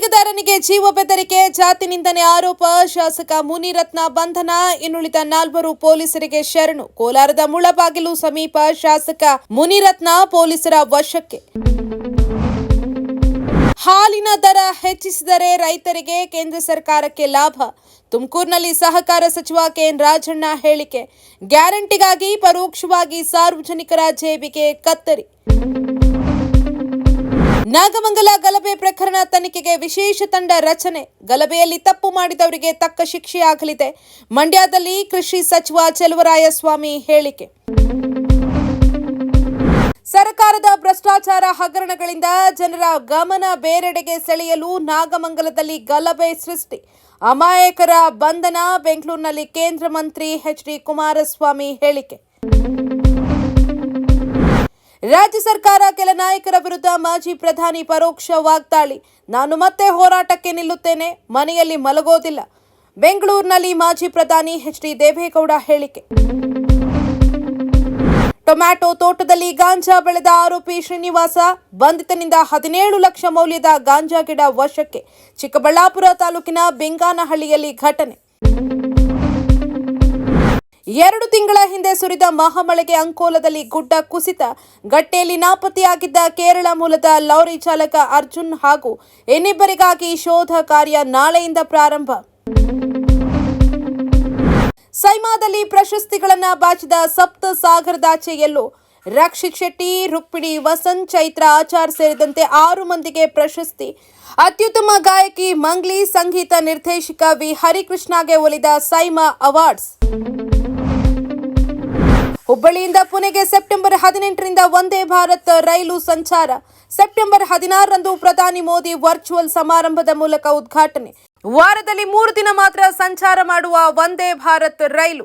ಗುತ್ತಿಗೆದಾರನಿಗೆ ಜೀವ ಬೆದರಿಕೆ, ಜಾತಿ ನಿಂದನೆ ಆರೋಪ. ಶಾಸಕ ಮುನಿರತ್ನ ಬಂಧನ, ಇನ್ನುಳಿದ 4 ಪೊಲೀಸರಿಗೆ ಶರಣು. ಕೋಲಾರದ ಮುಳಬಾಗಿಲು ಸಮೀಪ ಶಾಸಕ ಮುನಿರತ್ನ ಪೊಲೀಸರ ವಶಕ್ಕೆ. ಹಾಲಿನ ದರ ಹೆಚ್ಚಿಸಿದರೆ ರೈತರಿಗೆ, ಕೇಂದ್ರ ಸರ್ಕಾರಕ್ಕೆ ಲಾಭ. ತುಮಕೂರಿನಲ್ಲಿ ಸಹಕಾರ ಸಚಿವ ಕೆಎನ್ ರಾಜಣ್ಣ ಹೇಳಿಕೆ. ಗ್ಯಾರಂಟಿಗಾಗಿ ಪರೋಕ್ಷವಾಗಿ ಸಾರ್ವಜನಿಕರ ಜೇಬಿಗೆ ಕತ್ತರಿ. ನಾಗಮಂಗಲ ಗಲಭೆ ಪ್ರಕರಣ ತನಿಖೆಗೆ ವಿಶೇಷ ತಂಡ ರಚನೆ. ಗಲಭೆಯಲ್ಲಿ ತಪ್ಪು ಮಾಡಿದವರಿಗೆ ತಕ್ಕ ಶಿಕ್ಷೆಯಾಗಲಿದೆ. ಮಂಡ್ಯದಲ್ಲಿ ಕೃಷಿ ಸಚಿವ ಚೆಲುವರಾಯಸ್ವಾಮಿ ಹೇಳಿಕೆ. ಸರ್ಕಾರದ ಭ್ರಷ್ಟಾಚಾರ ಹಗರಣಗಳಿಂದ ಜನರ ಗಮನ ಬೇರೆಡೆಗೆ ಸೆಳೆಯಲು ನಾಗಮಂಗಲದಲ್ಲಿ ಗಲಭೆ ಸೃಷ್ಟಿ. ಅಮಾಯಕರ ಬಂಧನ. ಬೆಂಗಳೂರಿನಲ್ಲಿ ಕೇಂದ್ರ ಮಂತ್ರಿ ಎಚ್.ಡಿ. ಕುಮಾರಸ್ವಾಮಿ ಹೇಳಿಕೆ. ರಾಜ್ಯ ಸರ್ಕಾರ ಕೆಲ ನಾಯಕರ ವಿರುದ್ಧ ಮಾಜಿ ಪ್ರಧಾನಿ ಪರೋಕ್ಷ ವಾಗ್ದಾಳಿ. ನಾನು ಮತ್ತೆ ಹೋರಾಟಕ್ಕೆ ನಿಲ್ಲುತ್ತೇನೆ, ಮನೆಯಲ್ಲಿ ಮಲಗೋದಿಲ್ಲ. ಬೆಂಗಳೂರಿನಲ್ಲಿ ಮಾಜಿ ಪ್ರಧಾನಿ ಎಚ್.ಡಿ. ದೇವೇಗೌಡ ಹೇಳಿಕೆ. ಟೊಮ್ಯಾಟೊ ತೋಟದಲ್ಲಿ ಗಾಂಜಾ ಬೆಳೆದ ಆರೋಪಿ ಶ್ರೀನಿವಾಸ ಬಂಧಿತನಿಂದ 17 ಲಕ್ಷ ಮೌಲ್ಯದ ಗಾಂಜಾ ಗಿಡ ವಶಕ್ಕೆ. ಚಿಕ್ಕಬಳ್ಳಾಪುರ ತಾಲೂಕಿನ ಬಿಂಗಾನಹಳ್ಳಿಯಲ್ಲಿ ಘಟನೆ. 2 ತಿಂಗಳ ಹಿಂದೆ ಸುರಿದ ಮಹಾಮಳೆಗೆ ಅಂಕೋಲದಲ್ಲಿ ಗುಡ್ಡ ಕುಸಿತ. ಗಟ್ಟೆಯಲ್ಲಿ ನಾಪತ್ತೆಯಾಗಿದ್ದ ಕೇರಳ ಮೂಲದ ಲಾರಿ ಚಾಲಕ ಅರ್ಜುನ್ ಹಾಗೂ ಇನ್ನಿಬ್ಬರಿಗಾಗಿ ಶೋಧ ಕಾರ್ಯ ನಾಳೆಯಿಂದ ಪ್ರಾರಂಭ. ಸೈಮಾದಲ್ಲಿ ಪ್ರಶಸ್ತಿಗಳನ್ನ ಬಾಚಿದ ಸಪ್ತ ಸಾಗರದಾಚೆ ಎಲ್ಲೋ. ರಕ್ಷಿತ್ ಶೆಟ್ಟಿ, ರುಕ್ಮಿಣಿ ವಸಂತ್, ಚೈತ್ರ ಆಚಾರ್ ಸೇರಿದಂತೆ 6 ಮಂದಿಗೆ ಪ್ರಶಸ್ತಿ. ಅತ್ಯುತ್ತಮ ಗಾಯಕಿ ಮಂಗ್ಲಿ, ಸಂಗೀತ ನಿರ್ದೇಶಕ ವಿ ಹರಿಕೃಷ್ಣಗೆ ಒಲಿದ ಸೈಮಾ ಅವಾರ್ಡ್ಸ್. ಹುಬ್ಬಳ್ಳಿಯಿಂದ ಪುಣೆಗೆ ಸೆಪ್ಟೆಂಬರ್ 18ರಿಂದ ವಂದೇ ಭಾರತ್ ರೈಲು ಸಂಚಾರ. ಸೆಪ್ಟೆಂಬರ್ 16ರಂದು ಪ್ರಧಾನಿ ಮೋದಿ ವರ್ಚುವಲ್ ಸಮಾರಂಭದ ಮೂಲಕ ಉದ್ಘಾಟನೆ. ವಾರದಲ್ಲಿ 3 ದಿನ ಮಾತ್ರ ಸಂಚಾರ ಮಾಡುವ ವಂದೇ ಭಾರತ್ ರೈಲು.